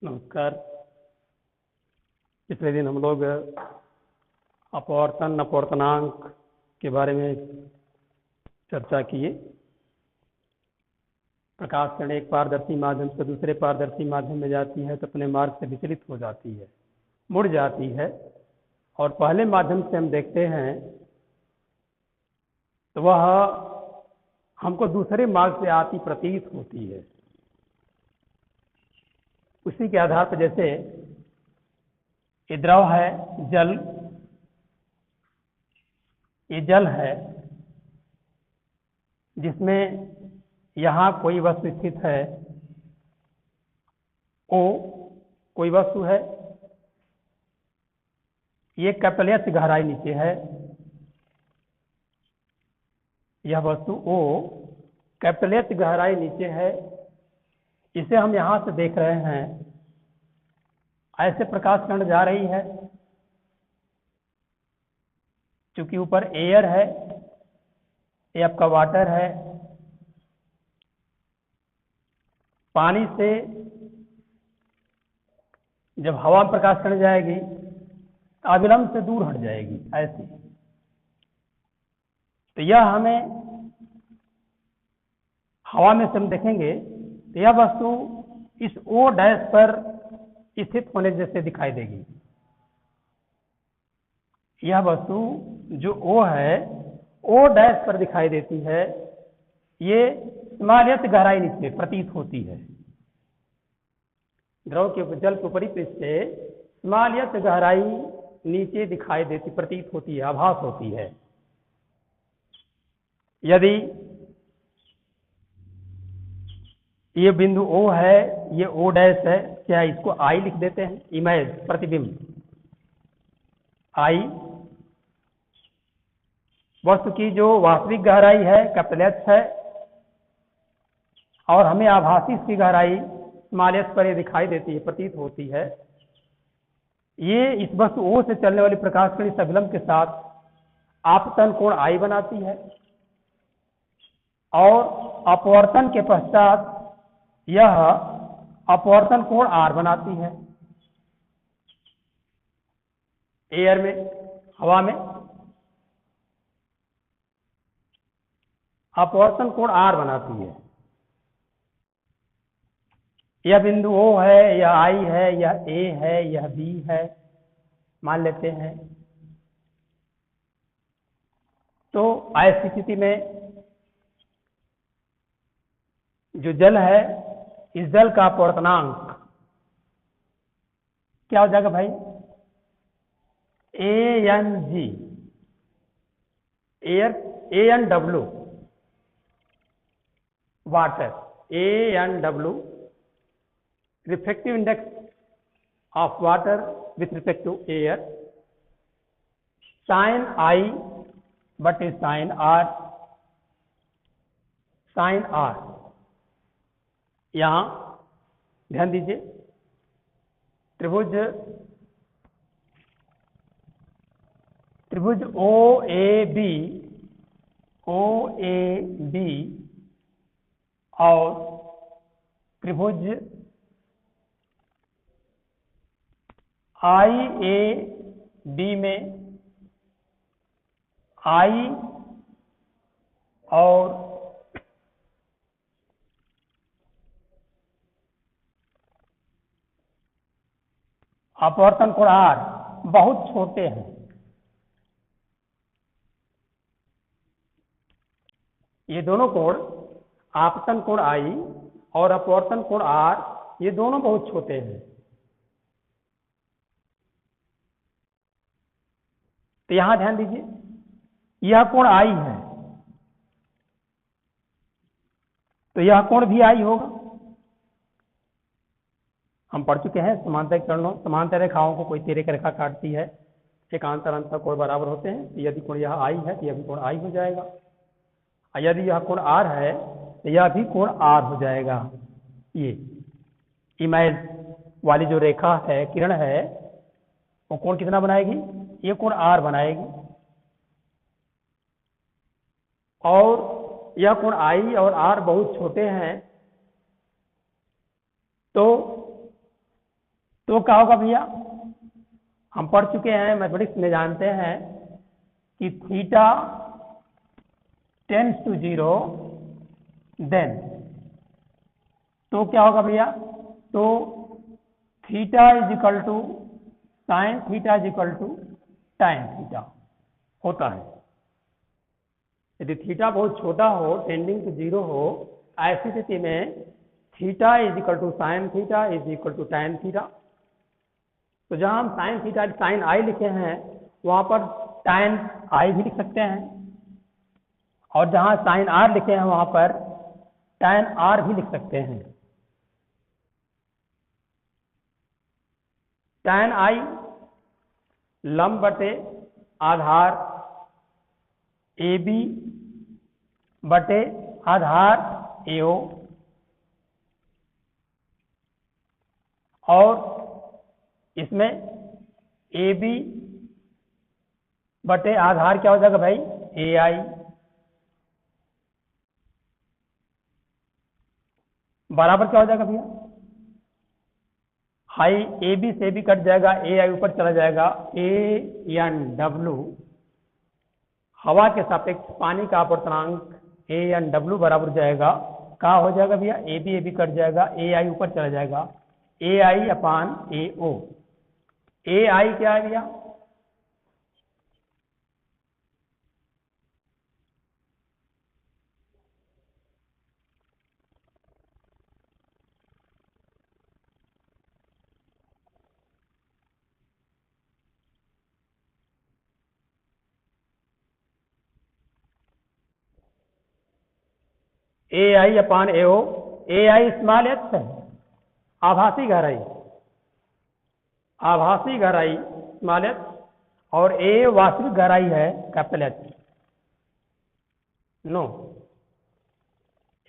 नमस्कार। पिछले दिन हम लोग अपवर्तन अपवर्तनांक के बारे में चर्चा किए। प्रकाश किरण एक पारदर्शी माध्यम से दूसरे पारदर्शी माध्यम में जाती है तो अपने मार्ग से विचलित हो जाती है, मुड़ जाती है, और पहले माध्यम से हम देखते हैं तो वह हमको दूसरे मार्ग से आती प्रतीत होती है। उसी के आधार पर जैसे ये द्रव है, जल, ये जल है जिसमें यहाँ कोई वस्तु स्थित है, ओ कोई वस्तु है, ये कैपिटल एच गहराई नीचे है, यह वस्तु ओ कैपिटल एच गहराई नीचे है। इसे हम यहाँ से देख रहे हैं, ऐसे प्रकाश किरण जा रही है। चूंकि ऊपर एयर है, ये आपका वाटर है, पानी से जब हवा में प्रकाश किरण जाएगी तो अविलंब से दूर हट जाएगी ऐसे। तो यह हमें हवा में से हम देखेंगे तो यह वस्तु इस ओ डैश पर स्थित होने जैसे दिखाई देगी। यह वस्तु जो ओ है, ओ डैश पर दिखाई देती है, ये स्मॉलेस्ट गहराई नीचे प्रतीत होती है। द्रव के जल के ऊपरी पृष्ठ से स्मॉलेस्ट गहराई नीचे दिखाई देती प्रतीत होती है, आभास होती है। यदि ये बिंदु ओ है, ये ओ डैश है, क्या इसको आई लिख देते हैं? इमेज प्रतिबिंब आई। वस्तु की जो वास्तविक गहराई है कैपिटल एच है, और हमें आभासी इसकी गहराई स्मॉल एच पर ये दिखाई देती है, प्रतीत होती है। ये इस वस्तु ओ से चलने वाली प्रकाश किरण इस अभिलंब के साथ आपतन कोण आई बनाती है, और अपवर्तन के पश्चात यह अपवर्तन कोण आर बनाती है। एयर में, हवा में अपवर्तन कोण आर बनाती है। यह बिंदु ओ है, यह आई है, यह ए है, यह बी है, मान लेते हैं। तो ऐसी स्थिति में जो जल है, इस जल का अपवर्तनांक क्या हो जाएगा भाई? ANG, air, ANW water, ANW refractive index of water with respect to air, sin I but is sin R, sin R। यहां ध्यान दीजिए, त्रिभुज OAB और त्रिभुज IAB में I और अपवर्तन कोण आर बहुत छोटे हैं। ये दोनों कोण, आपतन कोण आई और अपवर्तन कोण आर, ये दोनों बहुत छोटे हैं। तो यहां ध्यान दीजिए, यह कोण आई है तो यह कोण भी आई होगा। हम पढ़ चुके हैं समांतर किरणों, समांतर रेखाओं को कोई तिर्यक रेखा काटती है, एकांतर अंतर कोण बराबर होते हैं। तो यदि कोण यह आई है तो यह भी कोण आई हो जाएगा, और यदि यह कोण आर है तो यह भी कोण आर हो जाएगा। ये इमेज वाली जो रेखा है, किरण है, वो कोण कितना बनाएगी? ये कोण आर बनाएगी। और यह कोण आई और आर बहुत छोटे हैं, तो तो क्या होगा भैया, हम पढ़ चुके हैं मैथमेटिक्स में, जानते हैं कि थीटा टेंड्स टू 0 देन, तो क्या होगा भैया, तो theta is equal to sine theta is equal to tan theta होता है। यदि थीटा बहुत छोटा हो, टेंडिंग टू 0 हो, ऐसी स्थिति में theta is equal to sine theta is equal to tan theta. तो जहां हम साइन थीटा साइन आई लिखे हैं, वहां पर टाइन आई भी लिख सकते हैं, और जहां साइन आर लिखे हैं वहां पर टाइन आर भी लिख सकते हैं। टाइन आई लंब बटे आधार ए बी बटे आधार AO, और इसमें AB बटे आधार क्या हो जाएगा भाई, AI, बराबर क्या हो जाएगा भैया, हाई AB से भी कट जाएगा, AI ऊपर चला जाएगा, ANW हवा के सापेक्ष पानी का अपवर्तनांक ANW बराबर जाएगा, क्या हो जाएगा भैया, AB कट जाएगा, AI ऊपर चला जाएगा, AI अपान AO। AI क्या है भैया, AI अपान AO। AI स्मॉल h है, आभासी गहराई, आभासी गहराई स्मॉल h, और A वास्तविक गहराई है कैपिटल H। नो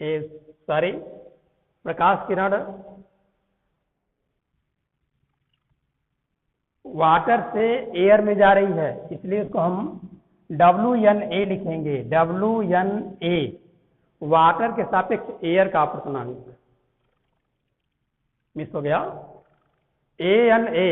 ए सॉरी, प्रकाश किरण वाटर से एयर में जा रही है, इसलिए उसको हम WNA लिखेंगे। WNA वाटर के सापेक्ष एयर का अपवर्तनांक, मिस हो गया, ANA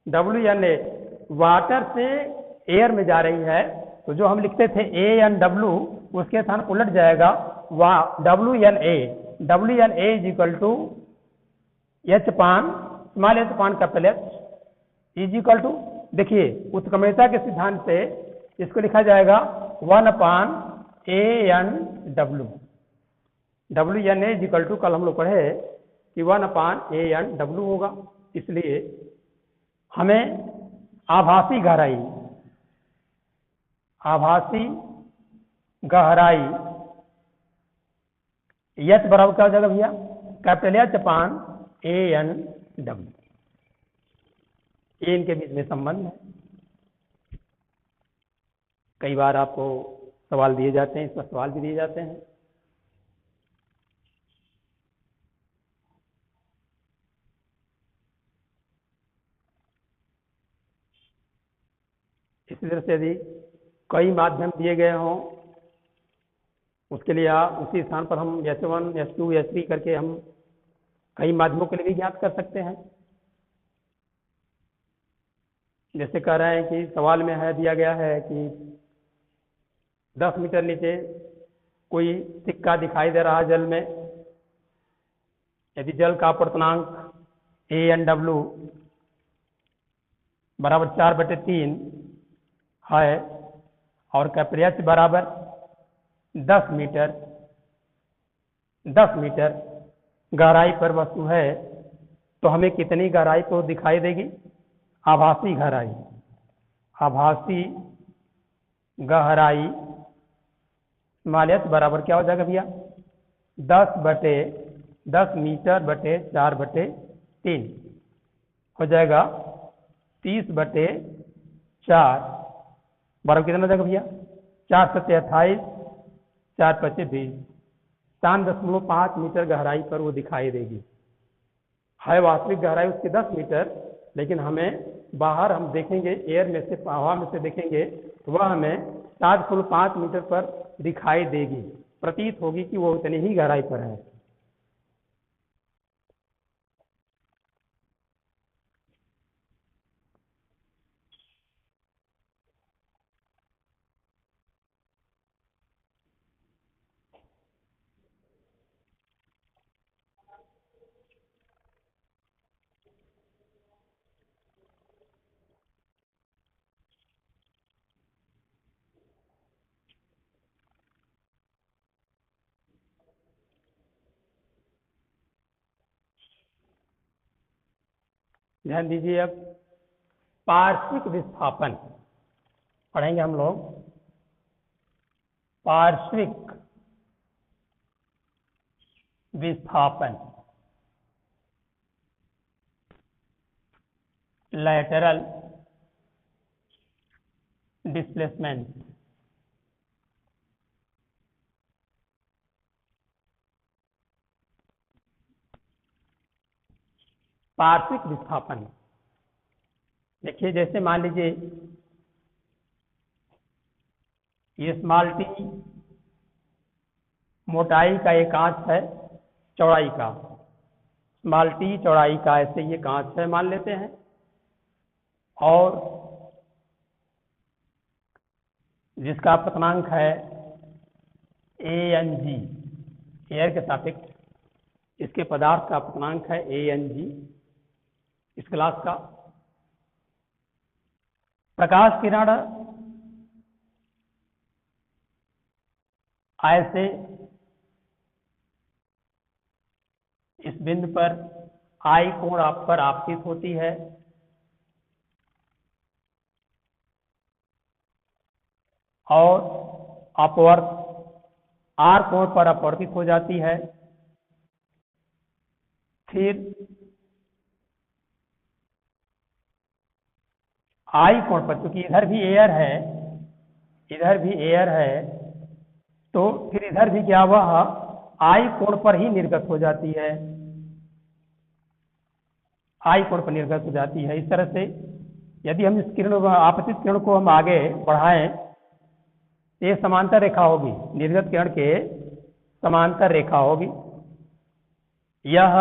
WNA वाटर से एयर में जा रही है, तो जो हम लिखते थे ANW उसके स्थान उलट जाएगा, WNA is equal to H upon small h upon capital H is equal to, देखिए उत्क्रमणिकता के सिद्धांत से इसको लिखा जाएगा 1 upon ANW। WNA is equal to, कल हम लोग पढ़े कि 1 अपान ANW होगा, इसलिए हमें आभासी गहराई, आभासी गहराई H बराबर क्या हो जाएगा भैया, कैपिटल H अपान ANW। ये इनके बीच में संबंध है। कई बार आपको सवाल दिए जाते हैं, इस पर सवाल भी दिए जाते हैं। इसी तरह से यदि कई माध्यम दिए गए हों, उसके लिए उसी स्थान पर हम S1 S2 S3 करके हम कई माध्यमों के लिए भी ज्ञात कर सकते हैं। जैसे कह रहे हैं कि सवाल में है, दिया गया है कि 10 मीटर नीचे कोई सिक्का दिखाई दे रहा है जल में, यदि जल का अपवर्तनांक ANW बराबर 4/3 है और कैपिटल H बराबर 10 मीटर गहराई पर वस्तु है, तो हमें कितनी गहराई को दिखाई देगी, आभासी गहराई, आभासी गहराई स्मॉल h बराबर क्या हो जाएगा भैया, 10 मीटर बटे 4/3 हो जाएगा, 30/4 बराबर कितना हो जाएगा भैया, 4 × 28 4 × 20, 3.5 मीटर गहराई पर वो दिखाई देगी। है वास्तविक गहराई उसकी 10 मीटर, लेकिन हमें बाहर हम देखेंगे, एयर में से, हवा में से देखेंगे तो वह हमें 7.5 मीटर पर दिखाई देगी, प्रतीत होगी कि वो उतनी ही गहराई पर है। ध्यान दीजिए, अब पार्श्विक विस्थापन पढ़ेंगे हम लोग। पार्श्विक विस्थापन, लैटरल डिस्प्लेसमेंट। पार्श्विक विस्थापन देखिए, जैसे मान लीजिए ये स्मॉल टी मोटाई का एक कांच है, चौड़ाई का स्मॉल टी चौड़ाई का ऐसे ये कांच है मान लेते हैं, और जिसका पतनांक है ANG, एयर के सापेक्ष इसके पदार्थ का पतनांक है ANG इस ग्लास का। प्रकाश किरण ऐसे इस बिंदु पर I कोण आप पर आपतित होती है, और अपवर्त R कोण पर अपवर्तित हो जाती है। फिर I कोण पर, क्योंकि इधर भी एयर है, इधर भी एयर है, तो फिर इधर भी क्या हुआ, I कोण पर ही निर्गत हो जाती है, I कोण पर निर्गत हो जाती है। इस तरह से यदि हम इस किरण आपतित किरण को हम आगे बढ़ाएं, ये समांतर रेखा होगी, निर्गत किरण के समांतर रेखा होगी। यह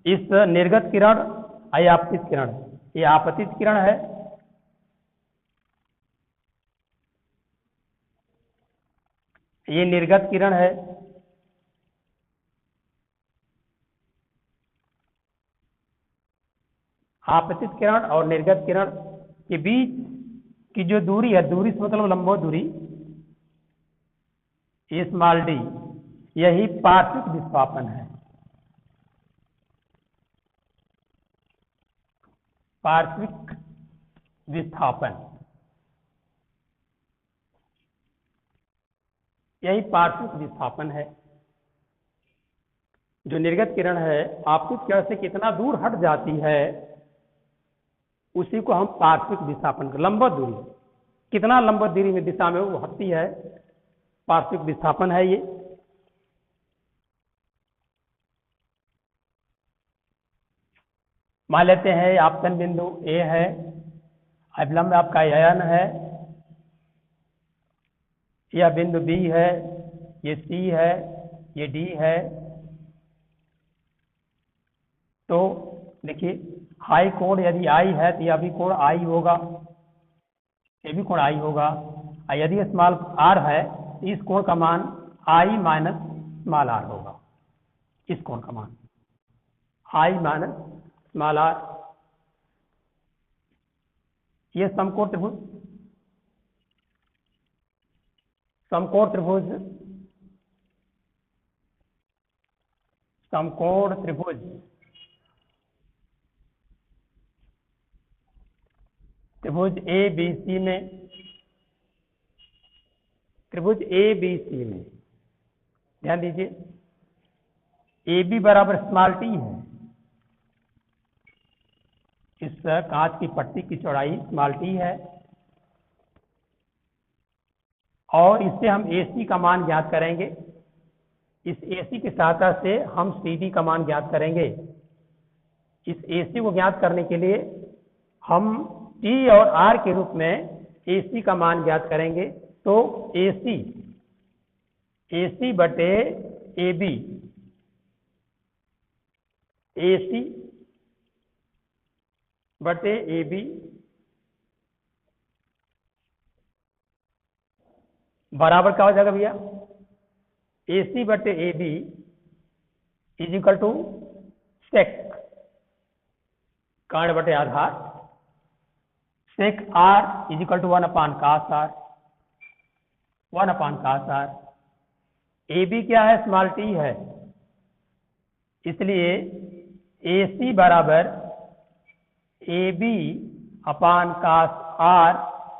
इस निर्गत किरण आपतित किरण, ये आपतित किरण है, ये निर्गत किरण है। आपतित किरण और निर्गत किरण के बीच की जो दूरी है, दूरी से मतलब लंबवत दूरी, स्मॉल डी, यही पार्श्विक विस्थापन है। पार्श्विक विस्थापन, यही पार्श्विक विस्थापन है। जो निर्गत किरण है आपतित किरण से कितना दूर हट जाती है, उसी को हम पार्श्विक विस्थापन, लंबवत दूरी, कितना लंबवत दूरी में दिशा में वो हटती है, पार्श्विक विस्थापन है ये। मान लेते हैं आपतन बिंदु A है, अभिलंब आपका N है, यह बिंदु B है, ये C है, ये D है। तो देखिए I कोण यदि I है तो यह भी कोण I होगा, ये भी कोण I होगा। यदि स्मॉल r है तो इस कोण का मान I माइनस स्मॉल r होगा, इस कोण का मान I माइनस स्मॉल r। ये समकोण त्रिभुज, समकोण त्रिभुज, समकोण त्रिभुज त्रिभुज ABC में, त्रिभुज ABC में ध्यान दीजिए, AB बराबर स्मॉल टी है, इस कांच की पट्टी की चौड़ाई स्मॉल टी है, और इससे हम AC का मान ज्ञात करेंगे। इस AC की सहायता से हम CD का मान ज्ञात करेंगे। इस AC को ज्ञात करने के लिए हम T और R के रूप में AC का मान ज्ञात करेंगे। तो AC बटे AB, AC बटे AB बराबर क्या हो जाएगा भैया, AC बटे AB is equal to sec कर्ण बटे आधार, sec R is equal to 1/cos R, 1/cos R। AB क्या है, स्मॉल t है, इसलिए AC बराबर A B upon cos R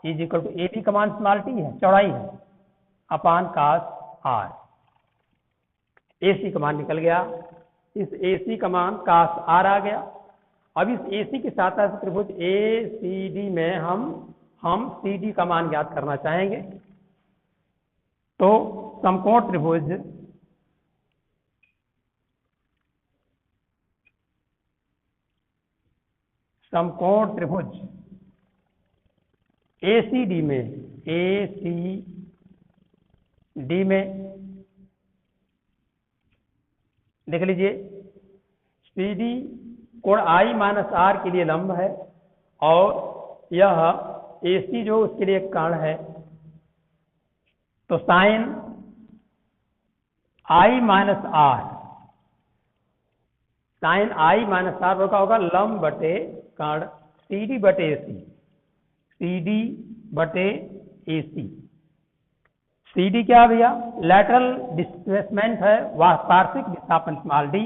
is equal to, A B का मान स्मॉल टी है, चौड़ाई है, अपान कास आर। ए सी का मान निकल गया, इस ए सी का मान कास आर आ गया। अब इस ए सी के साथ त्रिभुज ए सी डी में हम सी डी का मान ज्ञात करना चाहेंगे। तो समकोण त्रिभुज ए सी डी में देख लीजिए, सी डी कोण आई माइनस आर के लिए लंब है और यह ए सी जो उसके लिए एक कोण है। तो साइन आई माइनस आर होगा लंब बटे कोण सी डी बटे ए सी। सी डी क्या है भैया? लैटरल डिस्प्लेसमेंट है, वह पार्श्विक विस्थापन स्मॉल डी,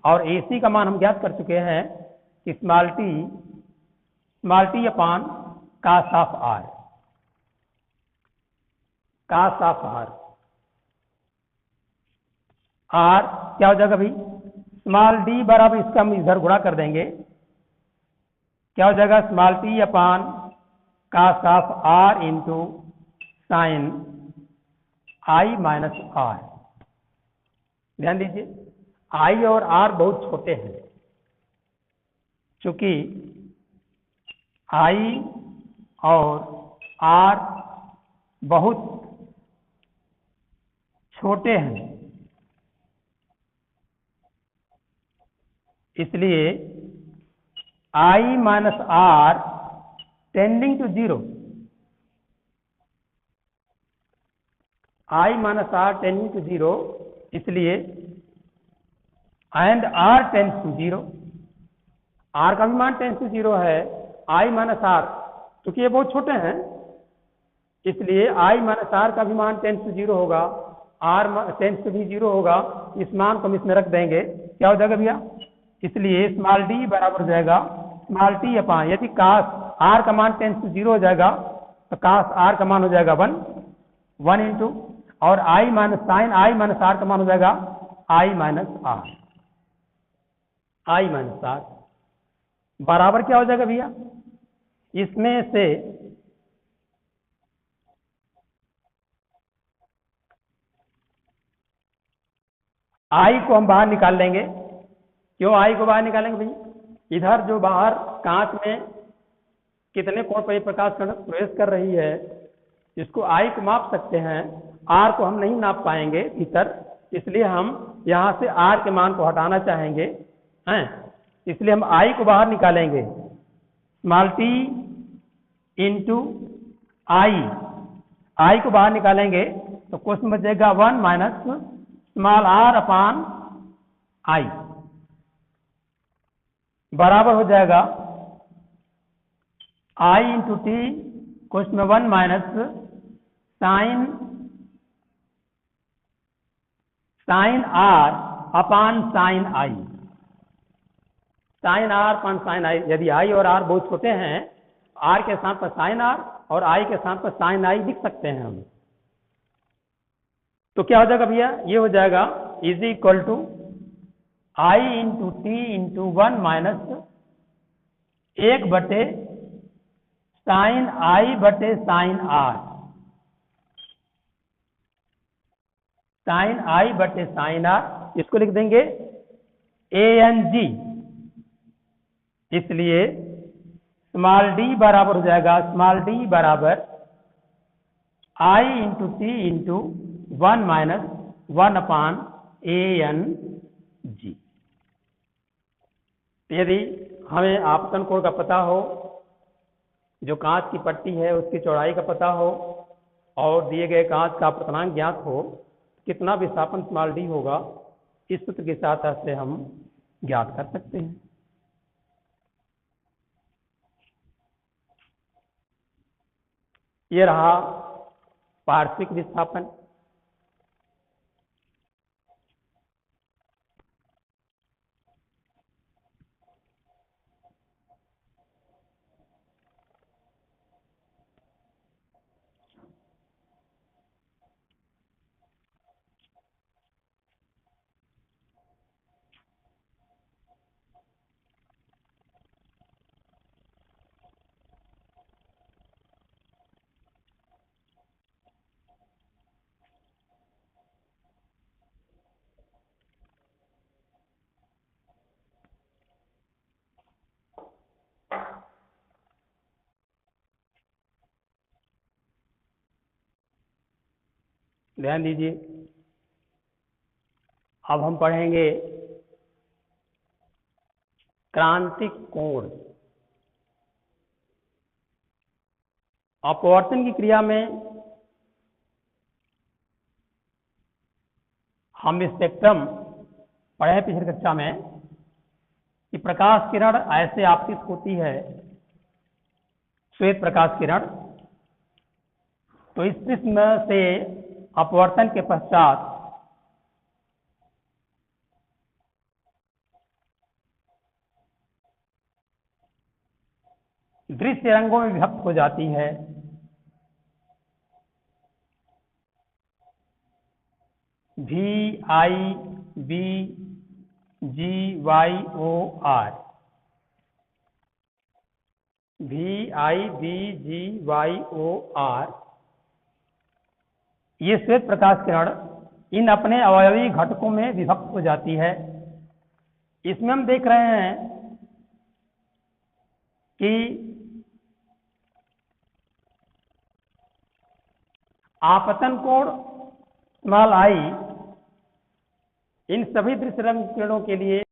और ए सी का मान हम ज्ञात कर चुके हैं कि small t upon cos of R. R क्या हो जाएगा भाई? स्मॉल डी बराबर इसका हम इधर गुणा कर देंगे, क्या हो जाएगा? Small t upon cos of R into sine I minus R. ध्यान दीजिए, आई और आर बहुत छोटे हैं, चूंकि आई और आर बहुत छोटे हैं, इसलिए I minus r tending to zero, इसलिए and r tends to zero, r का भी मान टेंस टू जीरो है, आई माइनस आर, क्योंकि ये बहुत छोटे हैं इसलिए आई माइनस आर का भी मान टेंस टू जीरो होगा, आर टेंस टू भी जीरो होगा। इस मान को हम इसमें रख देंगे, क्या हो जाएगा भैया? इसलिए स्मॉल डी बराबर हो जाएगा स्मॉल टी अपान, यदि कास आर का मान टेंस टू जीरो हो जाएगा तो कास आर का मान हो जाएगा वन इंटू, और I minus sine I minus r का मान हो जाएगा आई माइनस आर बराबर क्या हो जाएगा भैया? इसमें से आई को हम बाहर निकाल लेंगे। क्यों आई को बाहर निकालेंगे भाई? इधर जो बाहर कांच में कितने कोण पर प्रकाश प्रवेश कर रही है, इसको आई को माप सकते हैं, आर को हम नहीं नाप पाएंगे भीतर, इसलिए हम यहां से आर के मान को हटाना चाहेंगे हैं, इसलिए हम आई को बाहर निकालेंगे। स्मॉल टी इंटू आई को बाहर निकालेंगे तो क्वेश्चन बचेगा 1 minus small r upon I बराबर हो जाएगा आई इंटू टी, क्वेश्चन में 1 minus sine r upon sine I. Sine r upon sine I, यदि आई और आर बहुत छोटे हैं, आर के स्थान पर साइन आर और आई के स्थान पर साइन आई लिख सकते हैं हम। तो क्या हो जाएगा भैया? ये हो जाएगा is equal to I into t into 1 minus 1 बटे साइन आई बटे साइन आर, साइन आई बटे साइन आर, इसको लिख देंगे ए एन जी। इसलिए स्मॉल डी बराबर हो जाएगा स्मॉल डी बराबर आई into t into 1 minus 1 upon A N G. यदि हमें आपतन कोण का पता हो, जो कांच की पट्टी है उसकी चौड़ाई का पता हो, और दिए गए कांच का अपतनांक ज्ञात हो, कितना विस्थापन स्मॉल डी होगा, इस सूत्र के साथ से हम ज्ञात कर सकते हैं। ये रहा पार्श्विक विस्थापन। ध्यान दीजिए। अब हम पढ़ेंगे क्रांतिक कोण। अपवर्तन की क्रिया में हम स्पेक्ट्रम पढ़े हैं पिछली कक्षा में कि प्रकाश किरण ऐसे आपतित होती है, श्वेत प्रकाश किरण, तो इस प्रिज्म से अपवर्तन के पश्चात दृश्य रंगों में विभक्त हो जाती है। VIBGYOR, VIBGYOR, ये श्वेत प्रकाश किरण इन अपने अवयवी घटकों में विभक्त हो जाती है। इसमें हम देख रहे हैं कि आपतन कोण स्मॉल आई इन सभी दृश्य रंग किरणों के लिए